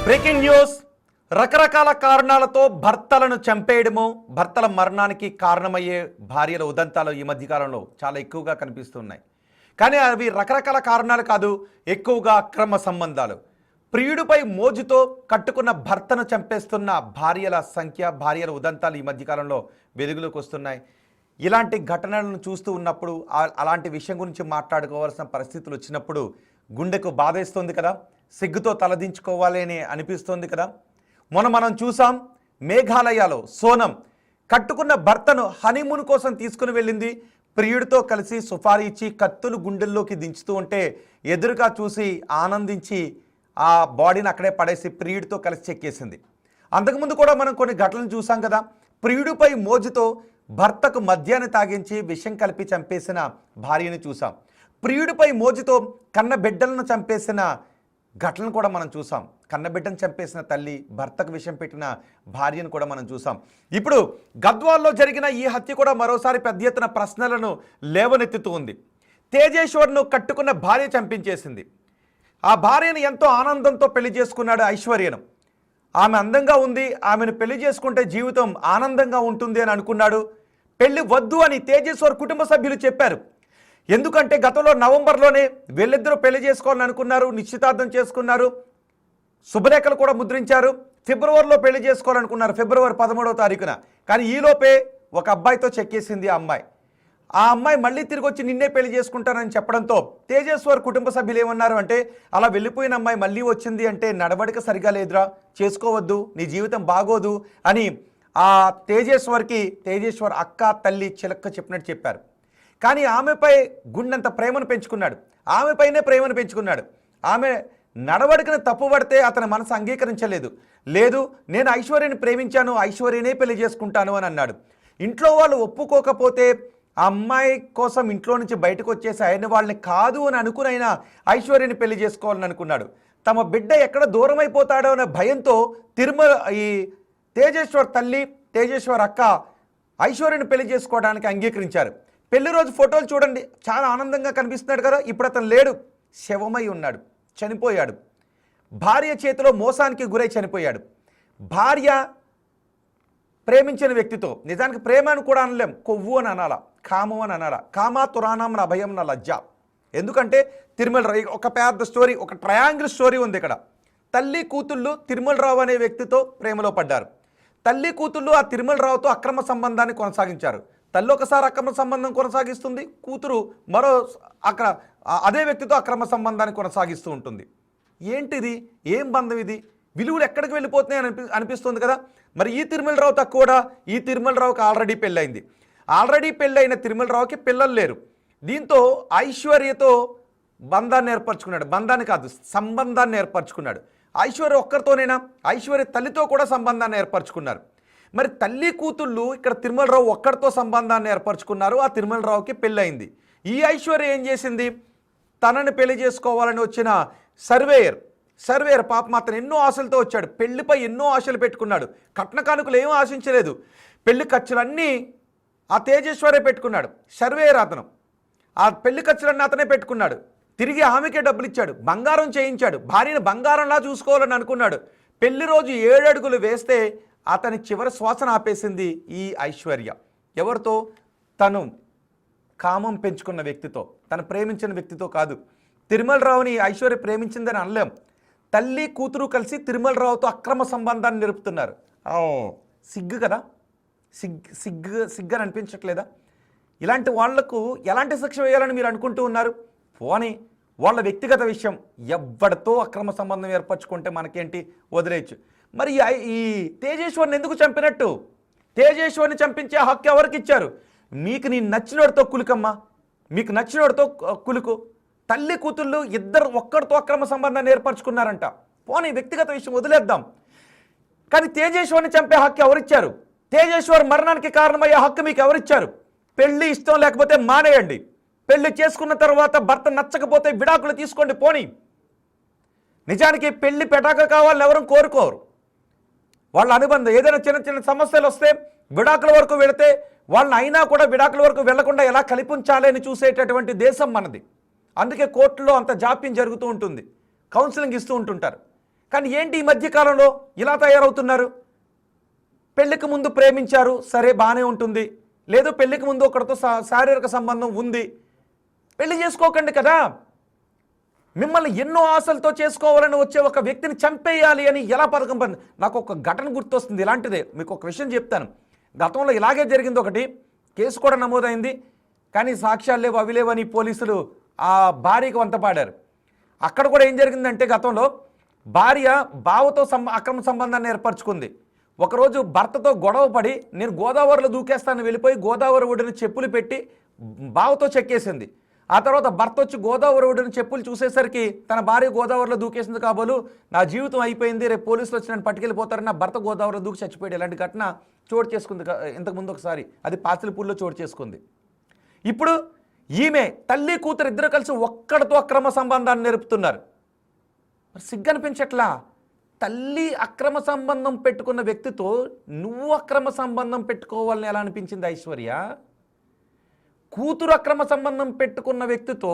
Breaking news. రకరకాల కారణాలతో భర్తలను చంపేయడము, భర్తల మరణానికి కారణమయ్యే భార్యల ఉదంతాలు ఈ మధ్యకాలంలో చాలా ఎక్కువగా కనిపిస్తున్నాయి. కానీ అవి రకరకాల కారణాలు కాదు, ఎక్కువగా అక్రమ సంబంధాలు. ప్రియుడిపై మోజుతో కట్టుకున్న భర్తను చంపేస్తున్న భార్యల సంఖ్య, భార్యల ఉదంతాలు ఈ మధ్యకాలంలో వెలుగులోకి వస్తున్నాయి. ఇలాంటి ఘటనలను చూస్తూ ఉన్నప్పుడు, అలాంటి విషయం గురించి మాట్లాడుకోవాల్సిన పరిస్థితులు వచ్చినప్పుడు గుండెకు బాధేస్తుంది కదా, సిగ్గుతో తలదించుకోవాలి అని అనిపిస్తుంది కదా. మనం చూసాం, మేఘాలయలో సోనం కట్టుకున్న భర్తను హనీమూన్ కోసం తీసుకుని వెళ్ళింది. ప్రియుడితో కలిసి సుపారీ ఇచ్చి కత్తులు గుండెల్లోకి దించుతూ ఉంటే ఎదురుగా చూసి ఆనందించి ఆ బాడీని అక్కడే పడేసి ప్రియుడితో కలిసి చెక్కేసింది. అంతకుముందు కూడా మనం కొన్ని ఘటనలు చూసాం కదా. ప్రియుడిపై మోజుతో భర్తకు మద్యాన్ని తాగించి విషం కలిపి చంపేసిన భార్యని చూసాం. ప్రియుడిపై మోజుతో కన్న బిడ్డలను చంపేసిన ఘటనలు కూడా మనం చూసాం. కన్నబిడ్డను చంపేసిన తల్లి, భర్తకు విషం పెట్టిన భార్యను కూడా మనం చూసాం. ఇప్పుడు గద్వాల్లో జరిగిన ఈ హత్య కూడా మరోసారి పెద్ద ఎత్తున ప్రశ్నలను లేవనెత్తుతూ ఉంది. తేజేశ్వర్ను కట్టుకున్న భార్య చంపించేసింది. ఆ భార్యను ఎంతో ఆనందంతో పెళ్లి చేసుకున్నాడు ఐశ్వర్యను. ఆమె అందంగా ఉంది, ఆమెను పెళ్లి చేసుకుంటే జీవితం ఆనందంగా ఉంటుంది అని అనుకున్నాడు. పెళ్లి వద్దు అని తేజేశ్వర్ కుటుంబ సభ్యులు చెప్పారు. ఎందుకంటే గతంలో నవంబర్లోనే వీళ్ళిద్దరూ పెళ్లి చేసుకోవాలని అనుకున్నారు, నిశ్చితార్థం చేసుకున్నారు, శుభలేఖలు కూడా ముద్రించారు. ఫిబ్రవరిలో పెళ్లి చేసుకోవాలనుకున్నారు, ఫిబ్రవరి 13వ తారీఖున. కానీ ఈలోపే ఒక అబ్బాయితో చెక్కేసింది ఆ అమ్మాయి. ఆ అమ్మాయి మళ్ళీ తిరిగి వచ్చి నిన్నే పెళ్లి చేసుకుంటానని చెప్పడంతో తేజేశ్వర్ కుటుంబ సభ్యులు ఏమన్నారు అంటే, అలా వెళ్ళిపోయిన అమ్మాయి మళ్ళీ వచ్చింది అంటే నడవడిక సరిగా లేదురా, చేసుకోవద్దు, నీ జీవితం బాగోదు అని ఆ తేజేశ్వర్ అక్క, తల్లి చిలక్క చెప్పినట్టు చెప్పారు. కానీ ఆమెపై గుండెంత ప్రేమను పెంచుకున్నాడు, ఆమెపైనే ప్రేమను పెంచుకున్నాడు. ఆమె నడవడికను తప్పుపడితే అతని మనసు అంగీకరించలేదు. లేదు, నేను ఐశ్వర్యని ప్రేమించాను, ఐశ్వర్యనే పెళ్లి చేసుకుంటాను అని అన్నాడు. ఇంట్లో వాళ్ళు ఒప్పుకోకపోతే ఆ అమ్మాయి కోసం ఇంట్లో నుంచి బయటకు వచ్చేసి ఆయన వాళ్ళని కాదు అని అనుకునైనా ఐశ్వర్యని పెళ్లి చేసుకోవాలని అనుకున్నాడు. తమ బిడ్డ ఎక్కడ దూరం అయిపోతాడో అనే భయంతో ఈ తేజేశ్వర్ తల్లి, తేజేశ్వర్ అక్క ఐశ్వర్యని పెళ్లి చేసుకోవడానికి అంగీకరించారు. పెళ్లి రోజు ఫోటోలు చూడండి, చాలా ఆనందంగా కనిపిస్తున్నాడు కదా. ఇప్పుడు అతను లేడు, శవమై ఉన్నాడు, చనిపోయాడు. భార్య చేతిలో మోసానికి గురై చనిపోయాడు. భార్య ప్రేమించిన వ్యక్తితో, నిజానికి ప్రేమ అని కూడా అనలేం, కొవ్వు అని అనాలా, కామం అని అనాలా. కామా తురాణం నా భయం నా లజ్జ. ఎందుకంటే తిరుమలరావు ఒక పెద్ద స్టోరీ, ఒక ట్రయాంగిల్ స్టోరీ ఉంది ఇక్కడ. తల్లి కూతుళ్ళు తిరుమలరావు అనే వ్యక్తితో ప్రేమలో పడ్డారు. తల్లి కూతుళ్ళు ఆ తిరుమలరావుతో అక్రమ సంబంధాన్ని కొనసాగించారు. తల్లి ఒకసారి అక్రమ సంబంధం కొనసాగిస్తుంది, కూతురు మరో అదే వ్యక్తితో అక్రమ సంబంధాన్ని కొనసాగిస్తూ ఉంటుంది. ఏంటిది, ఏం బంధం ఇది, విలువలు ఎక్కడికి వెళ్ళిపోతున్నాయి అనిపిస్తుంది కదా. మరి ఈ తిరుమలరావు తక్కువడా? ఈ తిరుమలరావుకి ఆల్రెడీ పెళ్ళయింది. ఆల్రెడీ పెళ్ళైన తిరుమలరావుకి పిల్లలు లేరు. దీంతో ఐశ్వర్యతో బంధాన్ని ఏర్పరచుకున్నాడు, బంధాన్ని కాదు సంబంధాన్ని ఏర్పరచుకున్నాడు. ఐశ్వర్య ఒక్కరితోనైనా, ఐశ్వర్య తల్లితో కూడా సంబంధాన్ని ఏర్పరచుకున్నారు. మరి తల్లి కూతుళ్ళు ఇక్కడ తిరుమలరావు ఒక్కడితో సంబంధాన్ని ఏర్పరచుకున్నారు. ఆ తిరుమలరావుకి పెళ్ళయింది. ఈ ఐశ్వర్య ఏం చేసింది, తనని పెళ్లి చేసుకోవాలని వచ్చిన సర్వేయర్ పాపం అతను ఎన్నో ఆశలతో వచ్చాడు. పెళ్లిపై ఎన్నో ఆశలు పెట్టుకున్నాడు. కట్న కానుకలు ఏమీ ఆశించలేదు. పెళ్లి ఖర్చులన్నీ ఆ తేజేశ్వరే పెట్టుకున్నాడు. సర్వేయర్ అతను ఆ పెళ్లి ఖర్చులన్నీ అతనే పెట్టుకున్నాడు. తిరిగి ఆమెకే డబ్బులు ఇచ్చాడు, బంగారం చేయించాడు, భార్యను బంగారంలా చూసుకోవాలని అనుకున్నాడు. పెళ్లి రోజు 7 అడుగులు వేస్తే అతని చివరి శ్వాసను ఆపేసింది ఈ ఐశ్వర్య. ఎవరితో? తను కామం పెంచుకున్న వ్యక్తితో, తను ప్రేమించిన వ్యక్తితో కాదు. తిరుమలరావుని ఐశ్వర్య ప్రేమించిందని అనలేం. తల్లి కూతురు కలిసి తిరుమలరావుతో అక్రమ సంబంధాన్ని నిలుపుతున్నారు. సిగ్గు కదా, సిగ్గు అని అనిపించట్లేదా? ఇలాంటి వాళ్లకు ఎలాంటి శిక్ష వేయాలని మీరు అనుకుంటూ ఉన్నారు? పోనీ వాళ్ళ వ్యక్తిగత విషయం, ఎవ్వడితో అక్రమ సంబంధం ఏర్పరచుకుంటే మనకేంటి, వదిలేయచ్చు. మరి ఈ తేజేశ్వర్ని ఎందుకు చంపినట్టు? తేజేశ్వర్ని చంపించే హక్కు ఎవరికి ఇచ్చారు? మీకు నీ నచ్చినోడితో కులుకమ్మా, మీకు నచ్చినోడితో కులుకు. తల్లి కూతుళ్ళు ఇద్దరు ఒక్కడితో అక్రమ సంబంధాన్ని ఏర్పరచుకున్నారంట. పోనీ వ్యక్తిగత విషయం వదిలేద్దాం. కానీ తేజేశ్వర్ని చంపే హక్కు ఎవరిచ్చారు? తేజేశ్వర్ మరణానికి కారణమయ్యే హక్కు మీకు ఎవరిచ్చారు? పెళ్లి ఇష్టం లేకపోతే మానేయండి. పెళ్లి చేసుకున్న తర్వాత భర్త నచ్చకపోతే విడాకులు తీసుకోండి, పోనీ. నిజానికి పెళ్లి పెటాక కావాలని ఎవరు కోరుకోరు. వాళ్ళ అనుబంధం ఏదైనా చిన్న చిన్న సమస్యలు వస్తే విడాకుల వరకు వెళితే వాళ్ళని అయినా కూడా విడాకుల వరకు వెళ్లకుండా ఎలా కల్పించాలి అని చూసేటటువంటి దేశం మనది. అందుకే కోర్టులో అంత జాప్యం జరుగుతూ ఉంటుంది, కౌన్సిలింగ్ ఇస్తూ ఉంటుంటారు. కానీ ఏంటి ఈ మధ్యకాలంలో ఇలా తయారవుతున్నారు? పెళ్లికి ముందు ప్రేమించారు, సరే బాగానే ఉంటుంది, లేదు పెళ్లికి ముందు ఒకరితో శారీరక సంబంధం ఉంది, పెళ్లి చేసుకోకండి కదా. మిమ్మల్ని ఎన్నో ఆశలతో చేసుకోవాలని వచ్చే ఒక వ్యక్తిని చంపేయాలి అని ఎలా పథకం పడింది? నాకు ఒక ఘటన గుర్తొస్తుంది ఇలాంటిదే. మీకు ఒక విషయం చెప్తాను. గతంలో ఇలాగే జరిగింది ఒకటి, కేసు కూడా నమోదైంది, కానీ సాక్ష్యాలు లేవు, అవి లేవని పోలీసులు ఆ భార్యకు వంతపాడారు. అక్కడ కూడా ఏం జరిగిందంటే, గతంలో భార్య బావతో అక్రమ సంబంధాన్ని ఏర్పరచుకుంది. ఒకరోజు భర్తతో గొడవ పడి నేను గోదావరిలో దూకేస్తాను వెళ్ళిపోయి గోదావరి ఒడిని చెప్పులు పెట్టి బావతో చెక్కేసింది. ఆ తర్వాత భర్త వచ్చి గోదావరి ఒడిని చెప్పులు చూసేసరికి తన భార్య గోదావరిలో దూకేసింది కాబోలు నా జీవితం అయిపోయింది, రేపు పోలీసులు వచ్చి నన్ను పట్టుకెళ్ళిపోతారని నా భర్త గోదావరిలో దూకి చచ్చిపోయాడు. ఇలాంటి ఘటన చోటు చేసుకుంది ఇంతకుముందు ఒకసారి, అది పాసిలిపూడిలో చోటు చేసుకుంది. ఇప్పుడు ఈమె తల్లి కూతురు ఇద్దరు కలిసి ఒక్కడితో అక్రమ సంబంధాన్ని నేర్పుతున్నారు. మరి సిగ్గనిపించట్లా? తల్లి అక్రమ సంబంధం పెట్టుకున్న వ్యక్తితో నువ్వు అక్రమ సంబంధం పెట్టుకోవాలని ఎలా అనిపించింది ఐశ్వర్య? కూతురు అక్రమ సంబంధం పెట్టుకున్న వ్యక్తితో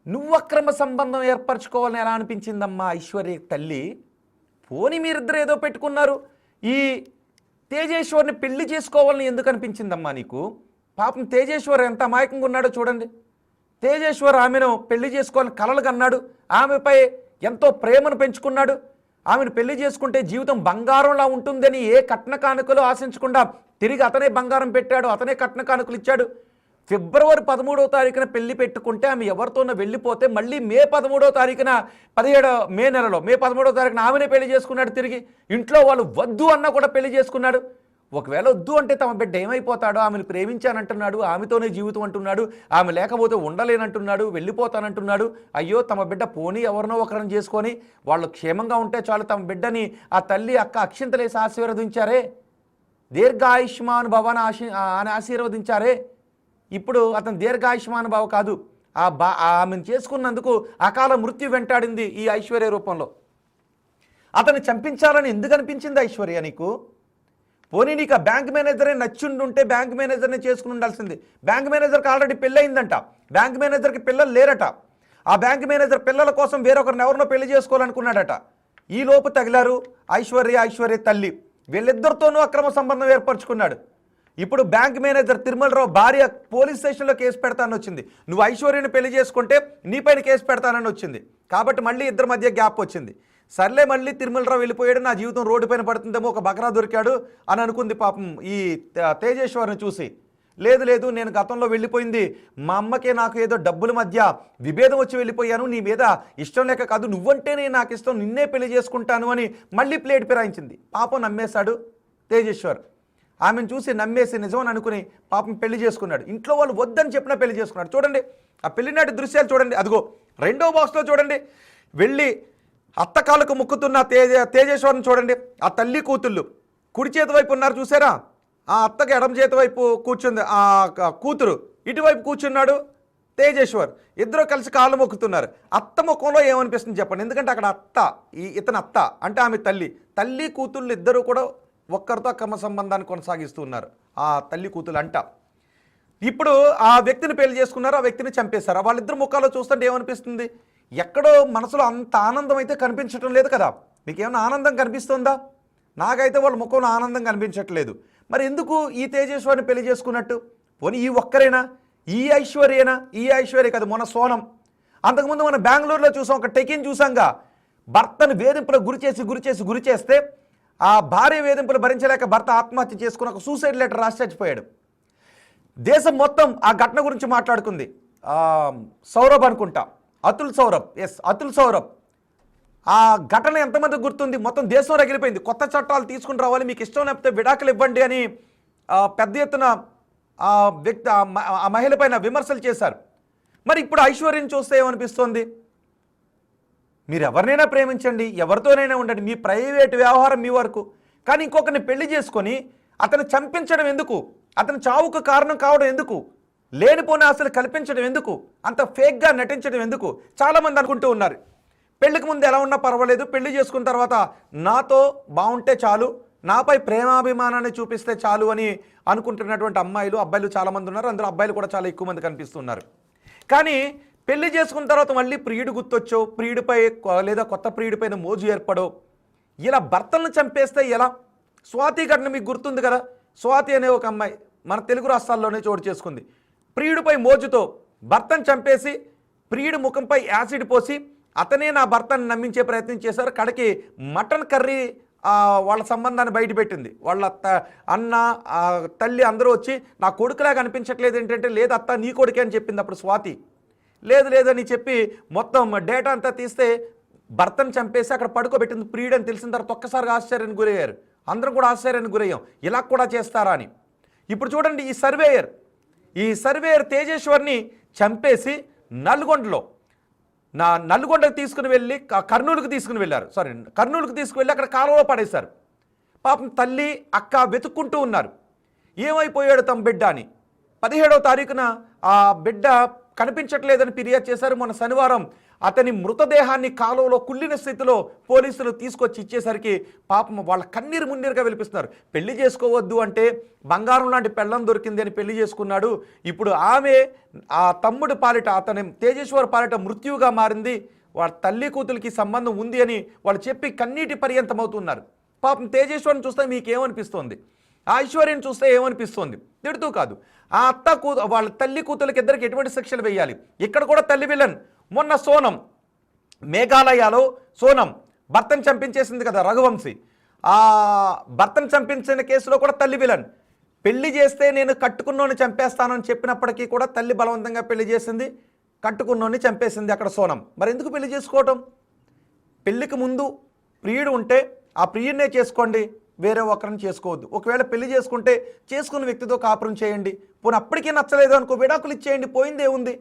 నువ్వు అక్రమ సంబంధం ఏర్పరచుకోవాలని ఎలా అనిపించిందమ్మా ఐశ్వర్య తల్లి? పోనీ మీరిద్దరు ఏదో పెట్టుకున్నారు, ఈ తేజేశ్వర్ని పెళ్లి చేసుకోవాలని ఎందుకు అనిపించిందమ్మా నీకు? పాపం తేజేశ్వర్ ఎంత అమాయకంగా ఉన్నాడో చూడండి. తేజేశ్వర్ ఆమెను పెళ్లి చేసుకోవాలని కలలు కన్నాడు, ఆమెపై ఎంతో ప్రేమను పెంచుకున్నాడు. ఆమెను పెళ్లి చేసుకుంటే జీవితం బంగారంలా ఉంటుందని ఏ కట్న కానుకలు ఆశించకుండా తిరిగి అతనే బంగారం పెట్టాడు, అతనే కట్న కానుకలు ఇచ్చాడు. ఫిబ్రవరి 13వ తారీఖున పెళ్లి పెట్టుకుంటే ఆమె ఎవరితోనో వెళ్ళిపోతే మళ్ళీ మే 13వ తారీఖున మే 13వ తారీఖున ఆమెనే పెళ్లి చేసుకున్నాడు. తిరిగి ఇంట్లో వాళ్ళు వద్దు అన్నా కూడా పెళ్లి చేసుకున్నాడు. ఒకవేళ వద్దు అంటే తమ బిడ్డ ఏమైపోతాడో, ఆమెను ప్రేమించానంటున్నాడు, ఆమెతోనే జీవితం అంటున్నాడు, ఆమె లేకపోతే ఉండలేనంటున్నాడు, వెళ్ళిపోతానంటున్నాడు. అయ్యో తమ బిడ్డ పోనీ ఎవరినో ఒకరిని చేసుకొని వాళ్ళు క్షేమంగా ఉంటే చాలు, తమ బిడ్డని ఆ తల్లి అక్క అక్షింతలేసి ఆశీర్వదించారే, దీర్ఘాయుష్మాన్ భవ అని ఆశీర్వదించారే. ఇప్పుడు అతను దీర్ఘాయుష్మాన్ భవ కాదు, ఆమెను చేసుకున్నందుకు అకాల మృత్యు వెంటాడింది ఈ ఐశ్వర్య రూపంలో. అతను చంపించాలని ఎందుకు అనిపించింది ఐశ్వర్య నీకు? పోనీ నీకు ఆ బ్యాంక్ మేనేజరే నచ్చుండుంటే బ్యాంక్ మేనేజర్ని చేసుకుని ఉండాల్సింది. బ్యాంక్ మేనేజర్కి ఆల్రెడీ పెళ్ళయిందంట, బ్యాంక్ మేనేజర్కి పిల్లలు లేరట. ఆ బ్యాంక్ మేనేజర్ పిల్లల కోసం వేరొకరిని ఎవరినో పెళ్లి చేసుకోవాలనుకున్నాడట. ఈ లోపు తగిలారు ఐశ్వర్య తల్లి. వీళ్ళిద్దరితోనూ అక్రమ సంబంధం ఏర్పరచుకున్నాడు. ఇప్పుడు బ్యాంక్ మేనేజర్ తిరుమలరావు భార్య పోలీస్ స్టేషన్లో కేసు పెడతానని వచ్చింది. నువ్వు ఐశ్వర్యని పెళ్లి చేసుకుంటే నీపైన కేసు పెడతానని వచ్చింది. కాబట్టి మళ్ళీ ఇద్దరి మధ్య గ్యాప్ వచ్చింది. సర్లే మళ్ళీ తిరుమలరావు వెళ్ళిపోయాడు, నా జీవితం రోడ్డు పైన పడుతుందేమో, ఒక బకరా దొరికాడు అని అనుకుంది పాపం ఈ తేజేశ్వర్ని చూసి. లేదు నేను గతంలో వెళ్ళిపోయింది మా అమ్మకే నాకు ఏదో డబ్బుల మధ్య విభేదం వచ్చి వెళ్ళిపోయాను, నీ మీద ఇష్టం లేక కాదు, నువ్వంటేనే నాకు ఇష్టం, నిన్నే పెళ్లి చేసుకుంటాను అని మళ్ళీ ప్లేట్ ఫిరాయించింది. పాపం నమ్మేశాడు తేజేశ్వర్. ఆమెను చూసి నమ్మేసి నిజమని అనుకుని పాపం పెళ్లి చేసుకున్నాడు. ఇంట్లో వాళ్ళు వద్దని చెప్పినా పెళ్లి చేసుకున్నాడు. చూడండి ఆ పెళ్లినాటి దృశ్యాలు చూడండి. అదిగో రెండో బాక్స్లో చూడండి, వెళ్ళి అత్తకాలకు ముక్కుతున్న తేజేశ్వరిని చూడండి. ఆ తల్లి కూతుళ్ళు కుడి చేతి వైపు ఉన్నారు చూసారా, ఆ అత్తకి ఎడమ చేతి వైపు కూర్చుంది ఆ కూతురు, ఇటువైపు కూర్చున్నాడు తేజేశ్వర్. ఇద్దరు కలిసి కాళ్ళు మొక్కుతున్నారు. అత్త ముఖంలో ఏమనిపిస్తుంది చెప్పండి? ఎందుకంటే అక్కడ ఇతని అత్త అంటే ఆమె తల్లి కూతుళ్ళు ఇద్దరు కూడా ఒక్కరితో అక్రమ సంబంధాన్ని కొనసాగిస్తూ ఉన్నారు. ఆ తల్లి కూతురు అంట ఇప్పుడు ఆ వ్యక్తిని పెళ్లి చేసుకున్నారు, ఆ వ్యక్తిని చంపేశారు. వాళ్ళిద్దరు ముఖాల్లో చూస్తుంటే ఏమనిపిస్తుంది? ఎక్కడో మనసులో అంత ఆనందం అయితే కనిపించటం లేదు కదా. మీకేమైనా ఆనందం కనిపిస్తుందా? నాకైతే వాళ్ళ ముఖంలో ఆనందం కనిపించట్లేదు. మరి ఎందుకు ఈ తేజేశ్వరిని పెళ్లి చేసుకున్నట్టు? పోనీ ఈ ఒక్కరేనా? ఈ ఐశ్వర్య కదా, మొన్న సోనం. అంతకుముందు మనం బెంగళూరులో చూసాం, ఒక టెకిన్ చూసాంగా, భర్తను వేధింపులకు గురి చేస్తే ఆ భార్య వేధింపులు భరించలేక భర్త ఆత్మహత్య చేసుకుని ఒక సూసైడ్ లెటర్ రాసి చచ్చిపోయాడు. దేశం మొత్తం ఆ ఘటన గురించి మాట్లాడుకుంది. సౌరభ్ అనుకుంటా, అతుల్ సౌరభ్. ఆ ఘటన ఎంతమంది గుర్తుంది? మొత్తం దేశం రగిలిపోయింది. కొత్త చట్టాలు తీసుకుని రావాలి, మీకు ఇష్టం లేకపోతే విడాకులు ఇవ్వండి అని పెద్ద ఎత్తున ఆ వ్యక్తి ఆ మహిళ పైన విమర్శలు చేశారు. మరి ఇప్పుడు ఐశ్వర్యం చూస్తే ఏమనిపిస్తోంది? మీరు ఎవరినైనా ప్రేమించండి, ఎవరితోనైనా ఉండండి, మీ ప్రైవేటు వ్యవహారం మీ వరకు. కానీ ఇంకొకరిని పెళ్లి చేసుకొని అతను చంపించడం ఎందుకు? అతను చావుకు కారణం కావడం ఎందుకు? లేనిపోని ఆశలు కల్పించడం ఎందుకు? అంత ఫేక్గా నటించడం ఎందుకు? చాలామంది అనుకుంటూ ఉన్నారు, పెళ్లికి ముందు ఎలా ఉన్నా పర్వాలేదు, పెళ్లి చేసుకున్న తర్వాత నాతో బాగుంటే చాలు, నాపై ప్రేమాభిమానాన్ని చూపిస్తే చాలు అని అనుకుంటున్నటువంటి అబ్బాయిలు చాలామంది ఉన్నారు. అందులో అబ్బాయిలు కూడా చాలా ఎక్కువ మంది కనిపిస్తున్నారు. కానీ పెళ్లి చేసుకున్న తర్వాత మళ్ళీ ప్రియుడు గుర్తొచ్చో, ప్రియుడిపై లేదా కొత్త ప్రియుడిపైన మోజు ఏర్పడో, ఇలా భర్తలను చంపేస్తే ఎలా? స్వాతి ఘటన మీకు గుర్తుంది కదా. స్వాతి అనే ఒక అమ్మాయి మన తెలుగు రాష్ట్రాల్లోనే చోటు చేసుకుంది. ప్రియుడిపై మోజుతో భర్తను చంపేసి ప్రియుడి ముఖంపై యాసిడ్ పోసి అతనే నా భర్తను నమ్మించే ప్రయత్నం చేశారు. కడకి మటన్ కర్రీ వాళ్ళ సంబంధాన్ని బయటపెట్టింది. వాళ్ళ అన్న తల్లి అందరూ వచ్చి నా కొడుకులాగా అనిపించట్లేదు ఏంటంటే, లేదు అత్త నీ కొడుకే అని చెప్పింది. అప్పుడు స్వాతి లేదని చెప్పి మొత్తం డేటా అంతా తీస్తే భర్తను చంపేసి అక్కడ పడుకోబెట్టింది ప్రియుడని తెలిసిన తర్వాత ఒక్కసారిగా ఆశ్చర్యానికి గురయ్యారు. అందరం కూడా ఆశ్చర్యానికి గురయ్యాం, ఇలా కూడా చేస్తారా అని. ఇప్పుడు చూడండి, ఈ సర్వేయర్ తేజేశ్వర్ని చంపేసి నల్గొండకు తీసుకుని వెళ్ళి కర్నూలుకు తీసుకుని వెళ్ళారు. కర్నూలుకు తీసుకువెళ్ళి అక్కడ కాలువలో పడేశారు. పాపం తల్లి అక్క వెతుక్కుంటూ ఉన్నారు, ఏమైపోయాడు తమ బిడ్డ అని. 17వ తారీఖున ఆ బిడ్డ కనిపించట్లేదని ఫిర్యాదు చేశారు. మొన్న శనివారం అతని మృతదేహాన్ని కాలువలో కుళ్ళిన స్థితిలో పోలీసులు తీసుకొచ్చి ఇచ్చేసరికి పాపం వాళ్ళ కన్నీరు మున్నీరుగా విలిపిస్తున్నారు. పెళ్లి చేసుకోవద్దు అంటే బంగారం లాంటి పెళ్ళం దొరికింది అని పెళ్లి చేసుకున్నాడు. ఇప్పుడు ఆమె ఆ తమ్ముడు పాలిట, అతని తేజేశ్వర్ పాలిట మృత్యువుగా మారింది. వాళ్ళ తల్లి కూతురికి సంబంధం ఉంది అని వాళ్ళు చెప్పి కన్నీటి పర్యంతమవుతున్నారు. పాపం తేజేశ్వర్ని చూస్తే మీకేమనిపిస్తోంది? ఆ ఐశ్వర్యని చూస్తే ఏమనిపిస్తోంది? తిడుతూ కాదు, ఆ వాళ్ళ తల్లి కూతురికి ఇద్దరికి ఎటువంటి శిక్షలు వేయాలి? ఇక్కడ కూడా తల్లి విలన్. మొన్న మేఘాలయలో సోనం భర్తను చంపించేసింది కదా రఘువంశీ. ఆ భర్తను చంపించిన కేసులో కూడా తల్లి విలన్. పెళ్లి చేస్తే నేను కట్టుకున్నోని చంపేస్తానని చెప్పినప్పటికీ కూడా తల్లి బలవంతంగా పెళ్లి చేసింది, కట్టుకున్నోని చంపేసింది అక్కడ సోనం. మరి ఎందుకు పెళ్లి చేసుకోవటం? పెళ్లికి ముందు ప్రియుడు ఉంటే ఆ ప్రియుడినే చేసుకోండి, వేరే ఒకరిని చేసుకోవద్దు. ఒకవేళ పెళ్లి చేసుకుంటే చేసుకున్న వ్యక్తితో కాపురం చేయండి. పోనీ అప్పటికీ నచ్చలేదు అనుకో, విడాకులు ఇచ్చేయండి, పోయిందే ఉంది.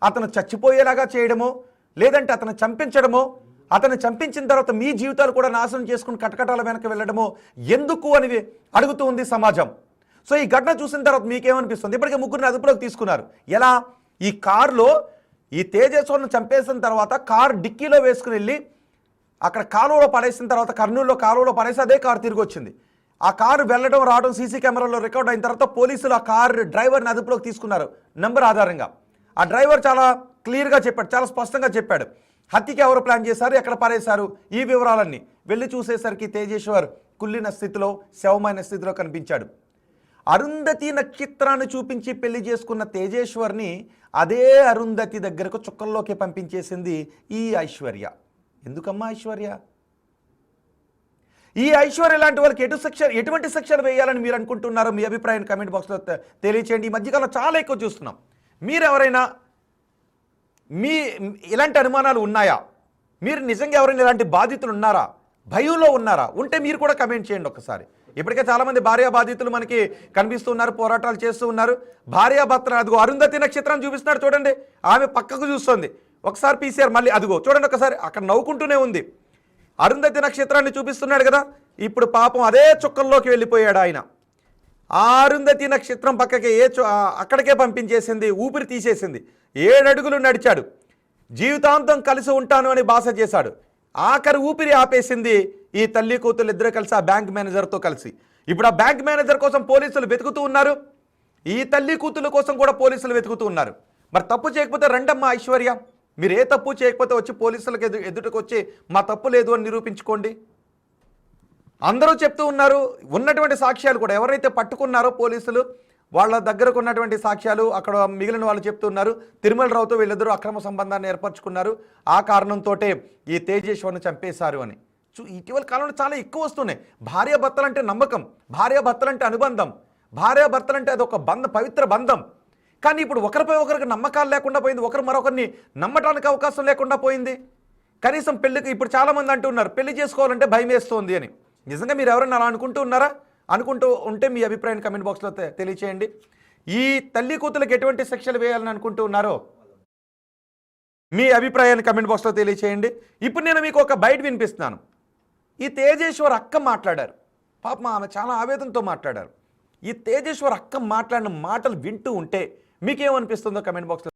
అతను చచ్చిపోయేలాగా చేయడమో, లేదంటే అతను చంపించడమో, అతను చంపించిన తర్వాత మీ జీవితాలు కూడా నాశనం చేసుకుని కటకటాల వెనక వెళ్ళడమో ఎందుకు అని అడుగుతూ ఉంది సమాజం. సో ఈ ఘటన చూసిన తర్వాత మీకేమనిపిస్తుంది? ఇప్పటికే ముగ్గురిని అదుపులోకి తీసుకున్నారు. ఎలా? ఈ కారులో ఈ తేజస్వర్ను చంపేసిన తర్వాత కారు డిక్కీలో వేసుకుని వెళ్ళి అక్కడ కాలువలో పడేసిన తర్వాత కర్నూలులో కాలువలో పడేసి అదే కారు తిరిగి వచ్చింది. ఆ కారు వెళ్ళడం రావడం సీసీ కెమెరాలో రికార్డ్ అయిన తర్వాత పోలీసులు ఆ కారు డ్రైవర్ని అదుపులోకి తీసుకున్నారు నెంబర్ ఆధారంగా. ఆ డ్రైవర్ చాలా క్లియర్గా చెప్పాడు, చాలా స్పష్టంగా చెప్పాడు హత్యకి ఎవరు ప్లాన్ చేశారు, ఎక్కడ పడేశారు, ఈ వివరాలన్నీ. వెళ్ళి చూసేసరికి తేజేశ్వర్ కుళ్ళిన స్థితిలో, శవమైన స్థితిలో కనిపించాడు. అరుంధతి నక్షత్రాన్ని చూపించి పెళ్లి చేసుకున్న తేజేశ్వర్ని అదే అరుంధతి దగ్గరకు చుక్కల్లోకి పంపించేసింది ఈ ఐశ్వర్య. ఎందుకమ్మా ఐశ్వర్య? ఈ ఐశ్వర్య లాంటి వాళ్ళకి ఎటువంటి శిక్షలు వేయాలని మీరు అనుకుంటున్నారో మీ అభిప్రాయం కమెంట్ బాక్స్లో తెలియచేయండి. ఈ మధ్యకాలంలో చాలా ఎక్కువ చూస్తున్నాం. మీరు ఎవరైనా ఇలాంటి అనుమానాలు ఉన్నాయా? మీరు నిజంగా ఎవరైనా ఇలాంటి బాధితులు ఉన్నారా? భయంలో ఉన్నారా? ఉంటే మీరు కూడా కమెంట్ చేయండి ఒకసారి. ఇప్పటికే చాలామంది భార్యా బాధితులు మనకి కనిపిస్తున్నారు, పోరాటాలు చేస్తూ ఉన్నారు. భార్యాభర్తలు అదిగో అరుంధతి నక్షత్రాన్ని చూపిస్తున్నాడు చూడండి, ఆమె పక్కకు చూస్తుంది. ఒకసారి పీసీఆర్ మళ్ళీ అదిగో చూడండి ఒకసారి, అక్కడ నవ్వుకుంటూనే ఉంది. అరుంధతి నక్షత్రాన్ని చూపిస్తున్నాడు కదా, ఇప్పుడు పాపం అదే చుక్కల్లోకి వెళ్ళిపోయాడు ఆయన. ఆ అరుంధతి నక్షత్రం పక్కకి అక్కడికే పంపించేసింది, ఊపిరి తీసేసింది. 7 అడుగులు నడిచాడు, జీవితాంతం కలిసి ఉంటాను అని భాష చేశాడు. ఆఖరి ఊపిరి ఆపేసింది ఈ తల్లి కూతురు ఇద్దరు కలిసి ఆ బ్యాంక్ మేనేజర్తో కలిసి. ఇప్పుడు ఆ బ్యాంక్ మేనేజర్ కోసం పోలీసులు వెతుకుతూ ఉన్నారు, ఈ తల్లి కూతురు కోసం కూడా పోలీసులు వెతుకుతూ ఉన్నారు. మరి తప్పు చేయకపోతే రండమ్మా ఐశ్వర్య, మీరు ఏ తప్పు చేయకపోతే వచ్చి పోలీసులకు ఎదుటికి వచ్చి మా తప్పు లేదు అని నిరూపించుకోండి. అందరూ చెప్తూ ఉన్నారు, ఉన్నటువంటి సాక్ష్యాలు కూడా ఎవరైతే పట్టుకున్నారో పోలీసులు వాళ్ళ దగ్గరకు ఉన్నటువంటి సాక్ష్యాలు అక్కడ మిగిలిన వాళ్ళు చెప్తున్నారు. తిరుమల రావుతో వీళ్ళిద్దరూ అక్రమ సంబంధాన్ని ఏర్పరచుకున్నారు, ఆ కారణంతో ఈ తేజేశ్వర్ను చంపేశారు అని. ఇటీవల కాలంలో చాలా ఎక్కువ వస్తున్నాయి. భార్యాభర్తలంటే నమ్మకం, భార్యాభర్తలంటే అనుబంధం, భార్యాభర్తలంటే అది ఒక పవిత్ర బంధం. కానీ ఇప్పుడు ఒకరిపై ఒకరికి నమ్మకాలు లేకుండా పోయింది, ఒకరు మరొకరిని నమ్మటానికి అవకాశం లేకుండా పోయింది. కనీసం పెళ్లికి ఇప్పుడు చాలామంది అంటున్నారు పెళ్లి చేసుకోవాలంటే భయం వేస్తోంది అని. నిజంగా మీరు ఎవరైనా అలా అనుకుంటూ ఉన్నారా? అనుకుంటూ ఉంటే మీ అభిప్రాయాన్ని కమెంట్ బాక్స్లో తెలియచేయండి. ఈ తల్లి కూతులకు ఎటువంటి శిక్షలు వేయాలని అనుకుంటూ ఉన్నారో మీ అభిప్రాయాన్ని కమెంట్ బాక్స్లో తెలియచేయండి. ఇప్పుడు నేను మీకు ఒక బయట వినిపిస్తున్నాను. ఈ తేజేశ్వర్ అక్క మాట్లాడారు, పాపం ఆమె చాలా ఆవేదనతో మాట్లాడారు. ఈ తేజేశ్వర్ అక్క మాట్లాడిన మాటలు వింటూ ఉంటే మీకేమనిపిస్తుందో కమెంట్ బాక్స్లో